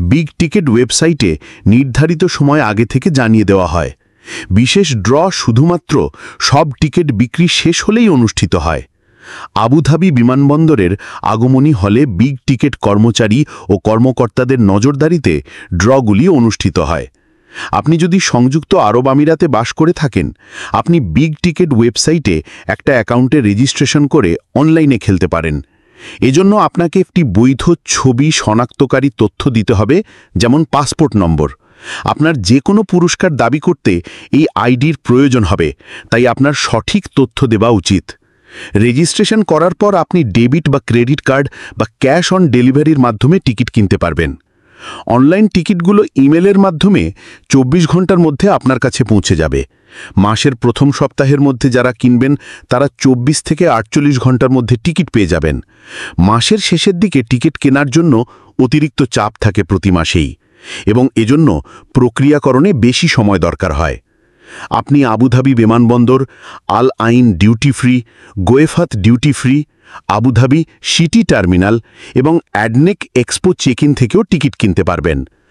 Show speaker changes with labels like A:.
A: Big ticket ওয়েবসাইটে নির্ধারিত সময় আগে থেকে জানিয়ে দেওয়া হয়। বিশেষ ড্র শুধুমাত্র সব টিকিট বিক্রি শেষ হলেই অনুষ্ঠিত হয়। আবুধাবি বিমানবন্দরের আগমনী হলে বিগ টিকেট কর্মচারী ও কর্মকর্তাদের নজরদারিতে ড্রগুলি অনুষ্ঠিত হয়। আপনি যদি সংযুক্ত আরব আমিরাতে বাস করে থাকেন, আপনি বিগ টিকেট ওয়েবসাইটে একটা অ্যাকাউন্টে রেজিস্ট্রেশন করে অনলাইনে খেলতে পারেন। এজন্য আপনাকে একটি বৈধ ছবি শনাক্তকারী তথ্য দিতে হবে, যেমন পাসপোর্ট নম্বর। আপনার যে কোনো পুরস্কার দাবি করতে এই আইডির প্রয়োজন হবে, তাই আপনার সঠিক তথ্য দেওয়া উচিত। রেজিস্ট্রেশন করার পর আপনি ডেবিট বা ক্রেডিট কার্ড বা ক্যাশ অন ডেলিভারির মাধ্যমে টিকিট কিনতে পারবেন। অনলাইন টিকিটগুলো ইমেলের মাধ্যমে 24 ঘন্টার মধ্যে আপনার কাছে পৌঁছে যাবে। মাসের প্রথম সপ্তাহের মধ্যে যারা কিনবেন তারা 24 থেকে 48 ঘন্টার মধ্যে টিকিট পেয়ে যাবেন। মাসের শেষের দিকে টিকিট কেনার জন্য অতিরিক্ত চাপ থাকে প্রতি মাসেই, এবং এজন্য প্রক্রিয়াকরণে বেশি সময় দরকার হয়। আপনি আবুধাবি বিমানবন্দর, Al Ain duty free, Ghuwaifat duty free, Abu Dhabi city terminal এবং অ্যাডনেক এক্সপো চেক ইন থেকেও টিকিট কিনতে পারবেন।